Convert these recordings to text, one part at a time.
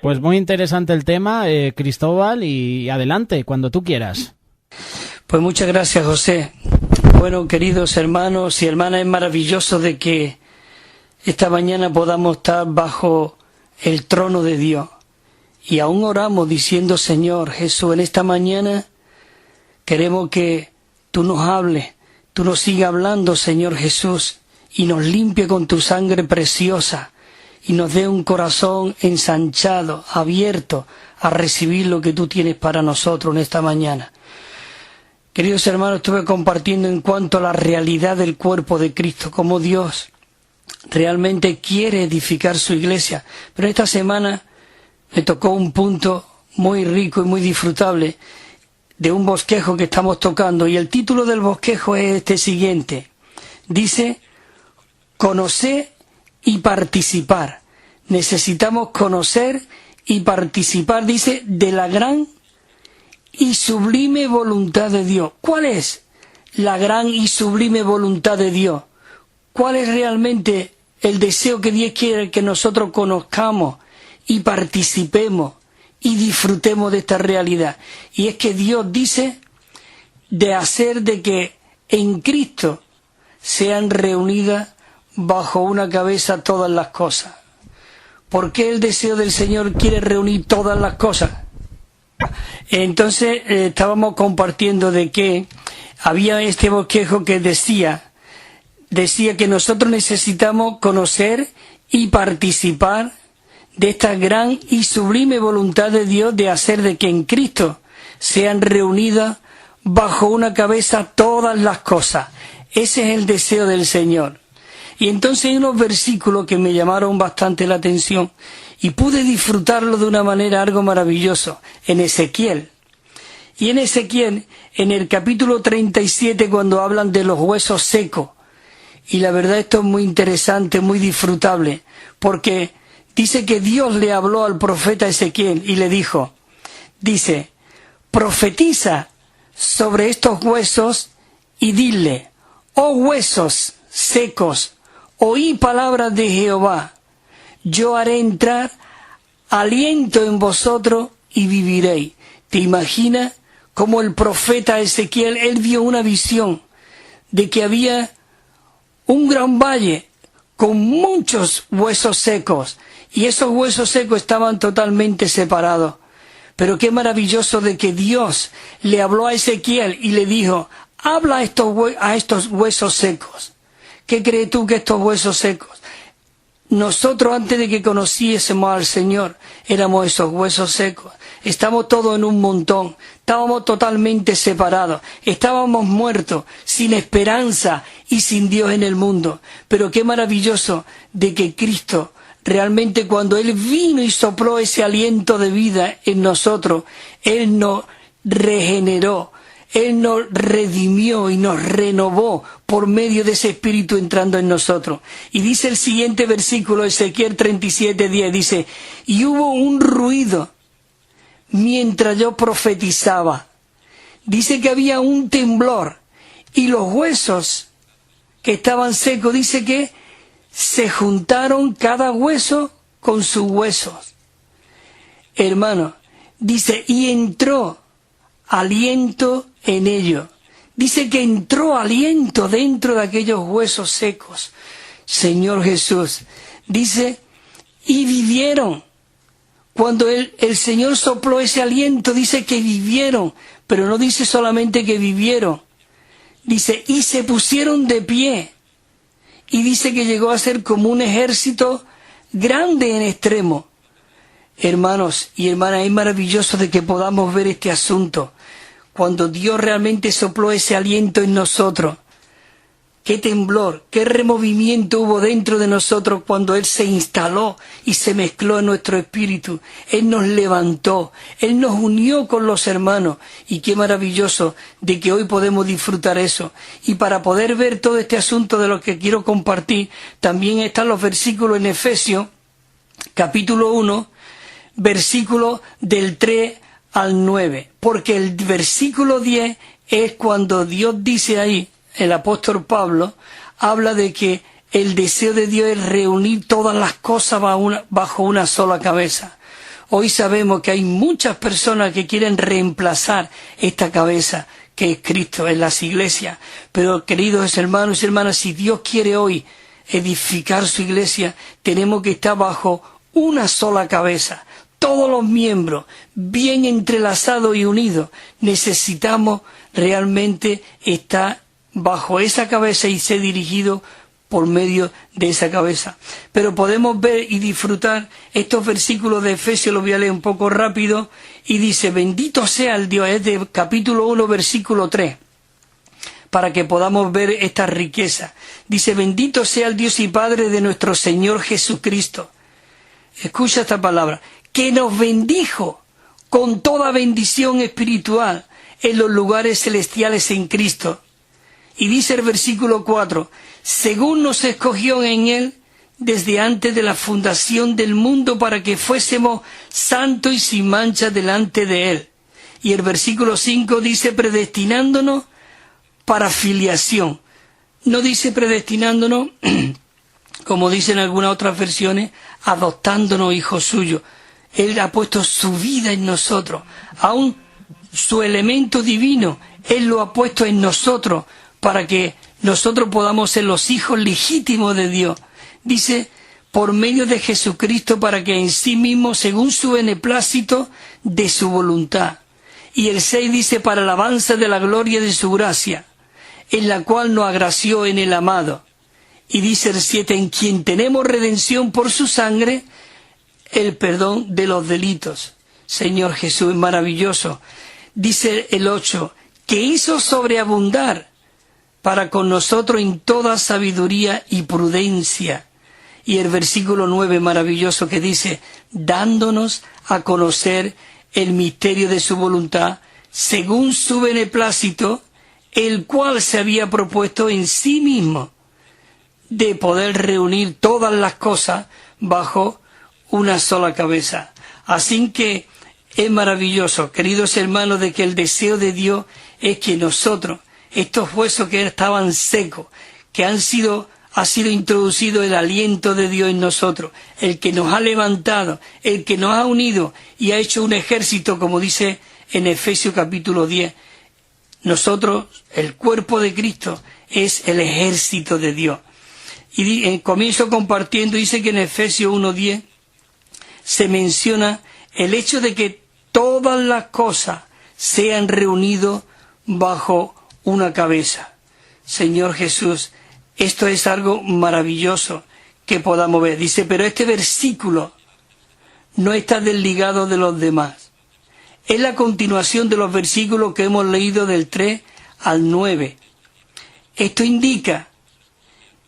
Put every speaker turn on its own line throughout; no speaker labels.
Pues muy interesante el tema, Cristóbal, y adelante, cuando tú quieras.
Pues muchas gracias, José. Bueno, queridos hermanos y hermanas, es maravilloso de que esta mañana podamos estar bajo el trono de Dios. Y aún oramos diciendo, Señor Jesús, en esta mañana queremos que tú nos hables, tú nos sigas hablando, Señor Jesús, y nos limpie con tu sangre preciosa, y nos dé un corazón ensanchado, abierto, a recibir lo que tú tienes para nosotros en esta mañana. Queridos hermanos, estuve compartiendo en cuanto a la realidad del cuerpo de Cristo, cómo Dios realmente quiere edificar su iglesia. Pero esta semana me tocó un punto muy rico y muy disfrutable de un bosquejo que estamos tocando, y el título del bosquejo es este siguiente. Dice, conocer y participar. Necesitamos conocer y participar, dice, de la gran y sublime voluntad de Dios. ¿Cuál es la gran y sublime voluntad de Dios? ¿Cuál es realmente el deseo que Dios quiere que nosotros conozcamos y participemos y disfrutemos de esta realidad? Y es que Dios dice de hacer de que en Cristo sean reunidas bajo una cabeza todas las cosas. ¿Por qué el deseo del Señor quiere reunir todas las cosas? Entonces estábamos compartiendo de que había este bosquejo que decía que nosotros necesitamos conocer y participar de esta gran y sublime voluntad de Dios de hacer de que en Cristo sean reunidas bajo una cabeza todas las cosas. Ese es el deseo del Señor. Y entonces hay unos versículos que me llamaron bastante la atención y pude disfrutarlo de una manera algo maravilloso en Ezequiel. Y en Ezequiel, en el capítulo 37, cuando hablan de los huesos secos, y la verdad esto es muy interesante, muy disfrutable, porque dice que Dios le habló al profeta Ezequiel y le dijo, dice, profetiza sobre estos huesos y dile, oh huesos secos, oí palabras de Jehová, yo haré entrar aliento en vosotros y viviréis. ¿Te imaginas cómo el profeta Ezequiel, él vio una visión de que había un gran valle con muchos huesos secos, y esos huesos secos estaban totalmente separados? Pero qué maravilloso de que Dios le habló a Ezequiel y le dijo, habla a estos huesos secos. ¿Qué crees tú que estos huesos secos? Nosotros antes de que conociésemos al Señor éramos esos huesos secos. Estamos todos en un montón, estábamos totalmente separados, estábamos muertos, sin esperanza y sin Dios en el mundo. Pero qué maravilloso de que Cristo realmente, cuando Él vino y sopló ese aliento de vida en nosotros, Él nos regeneró, Él nos redimió y nos renovó por medio de ese Espíritu entrando en nosotros. Y dice el siguiente versículo, Ezequiel 37:10, dice, y hubo un ruido mientras yo profetizaba. Dice que había un temblor y los huesos que estaban secos, dice que se juntaron cada hueso con sus huesos. Hermano, dice, y entró aliento en ellos. Dice que entró aliento dentro de aquellos huesos secos. Señor Jesús, dice, y vivieron. Cuando el Señor sopló ese aliento, dice que vivieron, pero no dice solamente que vivieron. Dice, y se pusieron de pie. Y dice que llegó a ser como un ejército grande en extremo. Hermanos y hermanas, es maravilloso de que podamos ver este asunto. Cuando Dios realmente sopló ese aliento en nosotros, qué temblor, qué removimiento hubo dentro de nosotros cuando Él se instaló y se mezcló en nuestro espíritu. Él nos levantó, Él nos unió con los hermanos, y qué maravilloso de que hoy podemos disfrutar eso. Y para poder ver todo este asunto de lo que quiero compartir, también están los versículos en Efesios, capítulo 1, versículos del 3 al 9, porque el versículo 10 es cuando Dios dice ahí, el apóstol Pablo habla de que el deseo de Dios es reunir todas las cosas bajo una sola cabeza. Hoy sabemos que hay muchas personas que quieren reemplazar esta cabeza que es Cristo en las iglesias. Pero, queridos hermanos y hermanas, si Dios quiere hoy edificar su iglesia, tenemos que estar bajo una sola cabeza. Todos los miembros, bien entrelazados y unidos, necesitamos realmente estar bajo esa cabeza y ser dirigidos por medio de esa cabeza. Pero podemos ver y disfrutar estos versículos de Efesios, los voy a leer un poco rápido, y dice, bendito sea el Dios, es de capítulo 1, versículo 3, para que podamos ver esta riqueza. Dice, bendito sea el Dios y Padre de nuestro Señor Jesucristo. Escucha esta palabra, que nos bendijo con toda bendición espiritual en los lugares celestiales en Cristo. Y dice el versículo 4, según nos escogió en Él desde antes de la fundación del mundo para que fuésemos santos y sin mancha delante de Él. Y el versículo 5 dice, predestinándonos para filiación. No dice predestinándonos, como dicen algunas otras versiones, adoptándonos hijos suyos. Él ha puesto su vida en nosotros, aún su elemento divino, Él lo ha puesto en nosotros para que nosotros podamos ser los hijos legítimos de Dios. Dice, por medio de Jesucristo, para que en sí mismo, según su beneplácito, de su voluntad. Y el 6 dice, para alabanza de la gloria de su gracia, en la cual nos agració en el amado. Y dice el 7, en quien tenemos redención por su sangre, el perdón de los delitos. Señor Jesús, maravilloso. Dice el 8, que hizo sobreabundar para con nosotros en toda sabiduría y prudencia. Y el versículo 9 maravilloso que dice, dándonos a conocer el misterio de su voluntad, según su beneplácito, el cual se había propuesto en sí mismo, de poder reunir todas las cosas bajo una sola cabeza. Así que es maravilloso, queridos hermanos, de que el deseo de Dios es que nosotros, estos huesos que estaban secos, que ha sido introducido el aliento de Dios en nosotros, el que nos ha levantado, el que nos ha unido y ha hecho un ejército, como dice en Efesios capítulo 10. Nosotros, el cuerpo de Cristo, es el ejército de Dios. Y comienzo compartiendo, dice que en Efesios 1:10 se menciona el hecho de que todas las cosas sean reunidas bajo una cabeza. Señor Jesús, esto es algo maravilloso que podamos ver. Dice, pero este versículo no está desligado de los demás. Es la continuación de los versículos que hemos leído del 3 al 9. Esto indica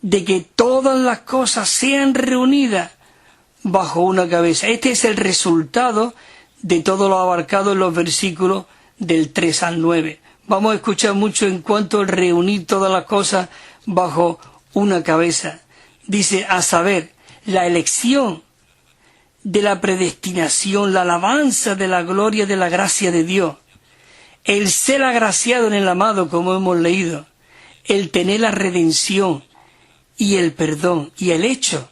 de que todas las cosas sean reunidas bajo una cabeza. Este es el resultado de todo lo abarcado en los versículos del 3 al 9. Vamos a escuchar mucho en cuanto a reunir todas las cosas bajo una cabeza. Dice, a saber, la elección de la predestinación, la alabanza de la gloria de la gracia de Dios, el ser agraciado en el amado, como hemos leído, el tener la redención y el perdón, y el hecho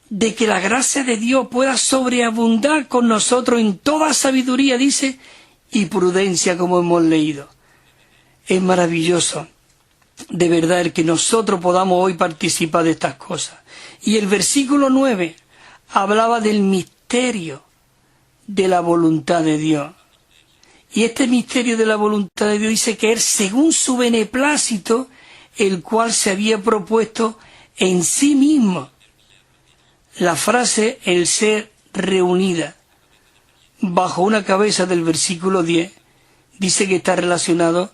de que la gracia de Dios pueda sobreabundar con nosotros en toda sabiduría, dice, y prudencia, como hemos leído. Es maravilloso, de verdad, el que nosotros podamos hoy participar de estas cosas. Y el versículo 9 hablaba del misterio de la voluntad de Dios. Y este misterio de la voluntad de Dios dice que es según su beneplácito, el cual se había propuesto en sí mismo. La frase, el ser reunida, bajo una cabeza del versículo 10, dice que está relacionado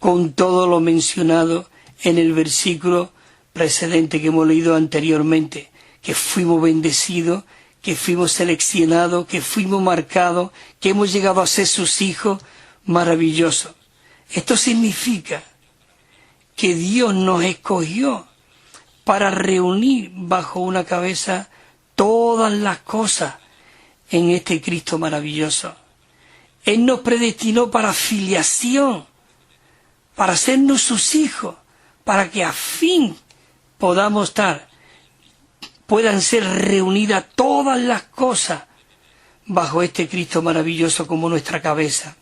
con todo lo mencionado en el versículo precedente que hemos leído anteriormente, que fuimos bendecidos, que fuimos seleccionados, que fuimos marcados, que hemos llegado a ser sus hijos. Maravilloso. Esto significa que Dios nos escogió para reunir bajo una cabeza todas las cosas en este Cristo maravilloso. Él nos predestinó para filiación, para sernos sus hijos, para que a fin puedan ser reunidas todas las cosas bajo este Cristo maravilloso como nuestra cabeza.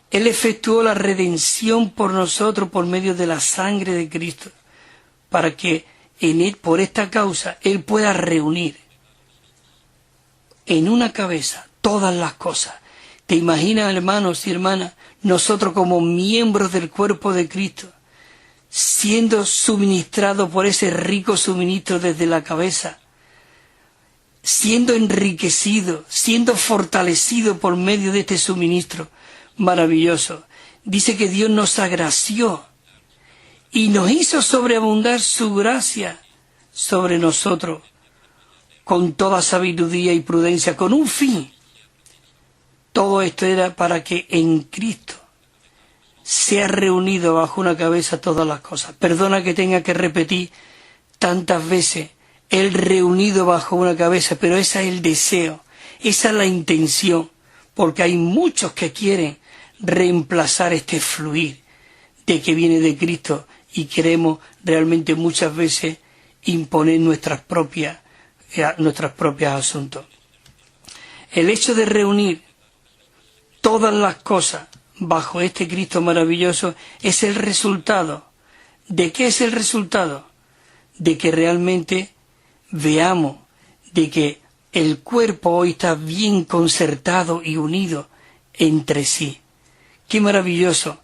Él efectuó la redención por nosotros por medio de la sangre de Cristo, para que en él, por esta causa, Él pueda reunir en una cabeza todas las cosas. ¿Te imaginas, hermanos y hermanas, nosotros como miembros del cuerpo de Cristo, siendo suministrados por ese rico suministro desde la cabeza, siendo enriquecidos, siendo fortalecidos por medio de este suministro maravilloso? Dice que Dios nos agració y nos hizo sobreabundar su gracia sobre nosotros, con toda sabiduría y prudencia, con un fin. Todo esto era para que en Cristo sea reunido bajo una cabeza todas las cosas. Perdona que tenga que repetir tantas veces el reunido bajo una cabeza, pero ese es el deseo, esa es la intención, porque hay muchos que quieren reemplazar este fluir de que viene de Cristo y queremos realmente muchas veces imponer nuestras propias asuntos. El hecho de reunir todas las cosas bajo este Cristo maravilloso es el resultado. ¿De qué es el resultado? De que realmente veamos de que el cuerpo hoy está bien concertado y unido entre sí. ¡Qué maravilloso!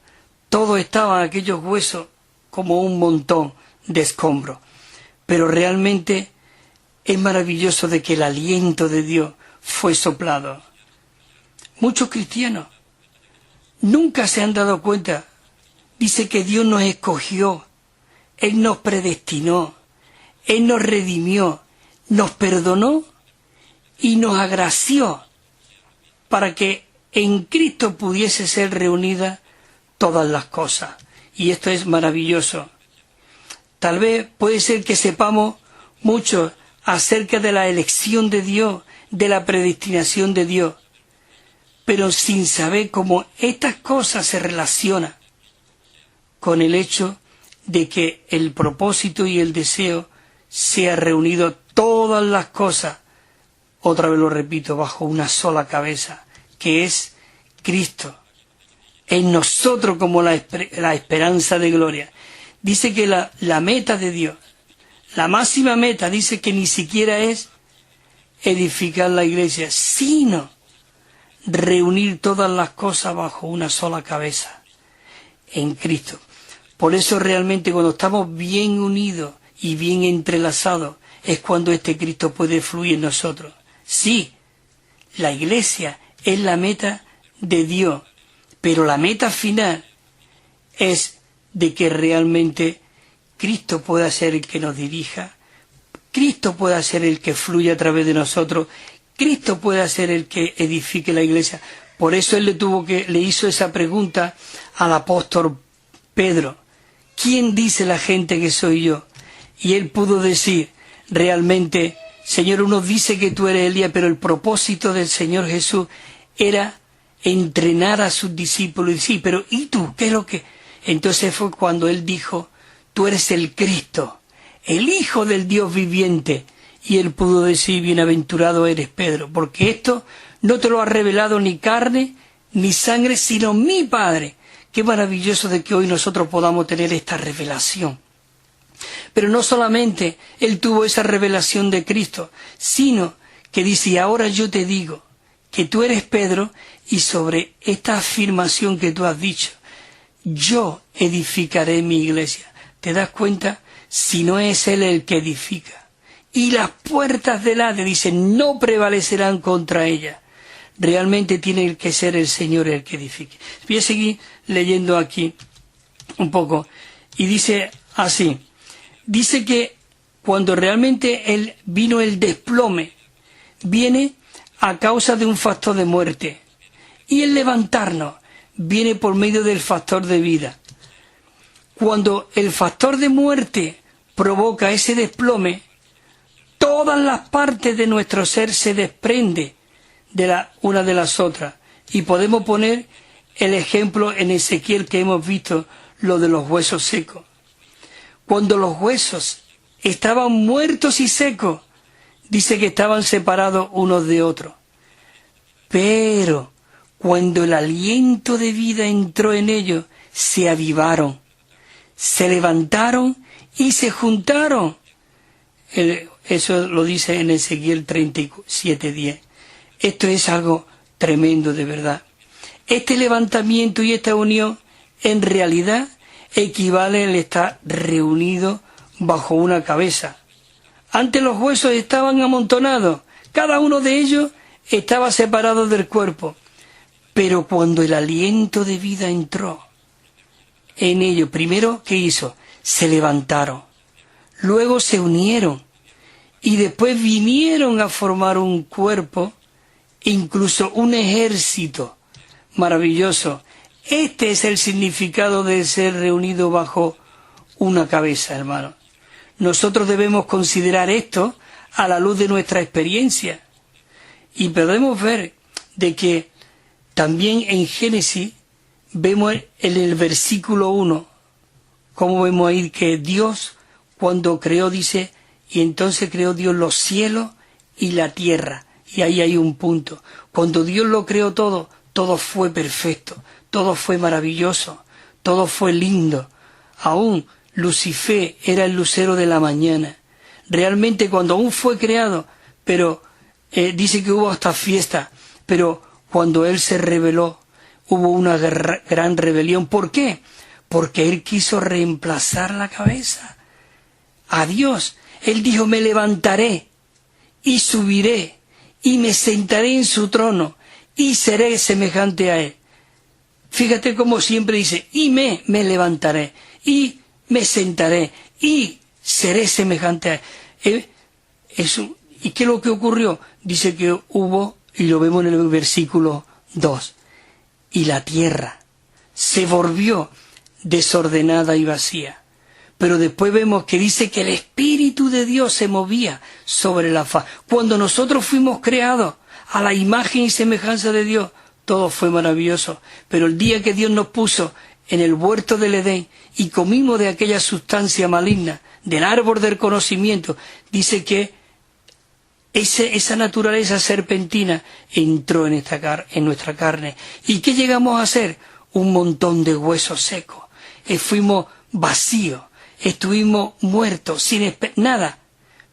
Todo estaba en aquellos huesos como un montón de escombros. Pero realmente es maravilloso de que el aliento de Dios fue soplado. Muchos cristianos nunca se han dado cuenta. Dice que Dios nos escogió, Él nos predestinó, Él nos redimió, nos perdonó y nos agració para que en Cristo pudiese ser reunidas todas las cosas. Y esto es maravilloso. Tal vez puede ser que sepamos mucho acerca de la elección de Dios, de la predestinación de Dios, pero sin saber cómo estas cosas se relacionan con el hecho de que el propósito y el deseo sea reunido todas las cosas, otra vez lo repito, bajo una sola cabeza, que es Cristo, en nosotros como la esperanza de gloria. Dice que la meta de Dios, la máxima meta, dice que ni siquiera es edificar la iglesia, sino reunir todas las cosas bajo una sola cabeza, en Cristo. Por eso realmente cuando estamos bien unidos y bien entrelazados, es cuando este Cristo puede fluir en nosotros. Sí, la iglesia es la meta de Dios, pero la meta final es de que realmente Cristo pueda ser el que nos dirija, Cristo pueda ser el que fluya a través de nosotros, Cristo pueda ser el que edifique la iglesia. Por eso él le hizo esa pregunta al apóstol Pedro: ¿quién dice la gente que soy yo? Y él pudo decir realmente: Señor, uno dice que tú eres Elías, pero el propósito del Señor Jesús era entrenar a sus discípulos. Y sí, pero ¿y tú? ¿Qué es lo que...? Entonces fue cuando él dijo: tú eres el Cristo, el Hijo del Dios viviente. Y él pudo decir: bienaventurado eres, Pedro, porque esto no te lo ha revelado ni carne ni sangre, sino mi Padre. Qué maravilloso de que hoy nosotros podamos tener esta revelación. Pero no solamente él tuvo esa revelación de Cristo, sino que dice: y ahora yo te digo que tú eres Pedro, y sobre esta afirmación que tú has dicho, yo edificaré mi iglesia. ¿Te das cuenta? Si no es él el que edifica, y las puertas del Hades, dice, no prevalecerán contra ella. Realmente tiene que ser el Señor el que edifique. Voy a seguir leyendo aquí un poco. Y dice así, dice que cuando realmente vino el desplome, viene a causa de un factor de muerte. Y el levantarnos viene por medio del factor de vida. Cuando el factor de muerte provoca ese desplome, todas las partes de nuestro ser se desprende de una de las otras. Y podemos poner el ejemplo en Ezequiel que hemos visto, lo de los huesos secos. Cuando los huesos estaban muertos y secos, dice que estaban separados unos de otros. Pero cuando el aliento de vida entró en ellos, se avivaron, se levantaron y se juntaron. Eso lo dice en Ezequiel 37:10. Esto es algo tremendo de verdad. Este levantamiento y esta unión en realidad equivale al estar reunido bajo una cabeza. Antes los huesos estaban amontonados, cada uno de ellos estaba separado del cuerpo. Pero cuando el aliento de vida entró en ellos, primero, ¿qué hizo? Se levantaron, luego se unieron y después vinieron a formar un cuerpo, incluso un ejército maravilloso. Este es el significado de ser reunido bajo una cabeza, hermano. Nosotros debemos considerar esto a la luz de nuestra experiencia y podemos ver de que también en Génesis vemos en el versículo 1, como vemos ahí que Dios cuando creó dice, y entonces creó Dios los cielos y la tierra. Y ahí hay un punto. Cuando Dios lo creó todo, todo fue perfecto, todo fue maravilloso, todo fue lindo. Aún Lucifer era el lucero de la mañana. Realmente cuando aún fue creado, pero dice que hubo hasta fiesta, pero cuando Él se rebeló, hubo una gran rebelión. ¿Por qué? Porque Él quiso reemplazar la cabeza a Dios. Él dijo, me levantaré y subiré y me sentaré en su trono y seré semejante a Él. Fíjate cómo siempre dice, y me levantaré y me sentaré y seré semejante a Él. ¿Y qué es lo que ocurrió? Dice que hubo, y lo vemos en el versículo 2, y la tierra se volvió desordenada y vacía. Pero después vemos que dice que el Espíritu de Dios se movía sobre la faz. Cuando nosotros fuimos creados a la imagen y semejanza de Dios, todo fue maravilloso. Pero el día que Dios nos puso en el huerto del Edén y comimos de aquella sustancia maligna, del árbol del conocimiento, dice que esa naturaleza serpentina entró en nuestra carne. ¿Y qué llegamos a ser? Un montón de huesos secos. Fuimos vacíos. Estuvimos muertos, sin nada.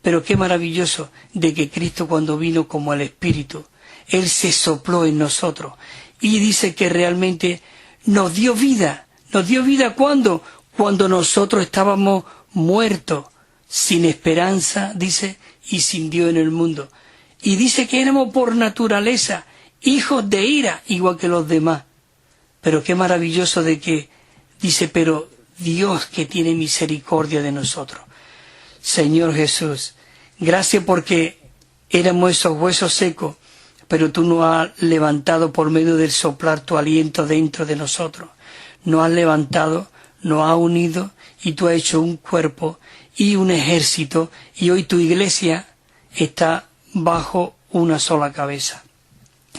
Pero qué maravilloso de que Cristo cuando vino como el Espíritu, Él se sopló en nosotros. Y dice que realmente nos dio vida. ¿Nos dio vida cuándo? Cuando nosotros estábamos muertos, sin esperanza, dice, y sin Dios en el mundo. Y dice que éramos por naturaleza hijos de ira, igual que los demás. Pero qué maravilloso de que, dice, pero Dios que tiene misericordia de nosotros. Señor Jesús, gracias porque éramos esos huesos secos, pero tú nos has levantado por medio del soplar tu aliento dentro de nosotros. Nos has levantado, nos has unido y tú has hecho un cuerpo y un ejército y hoy tu iglesia está bajo una sola cabeza.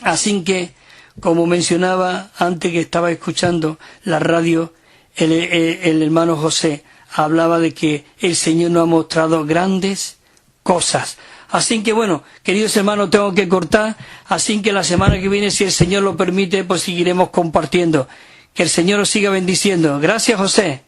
Así que, como mencionaba antes que estaba escuchando la radio, el hermano José hablaba de que el Señor nos ha mostrado grandes cosas. Así que bueno, queridos hermanos, tengo que cortar, así que la semana que viene, si el Señor lo permite, pues seguiremos compartiendo. Que el Señor os siga bendiciendo. Gracias, José.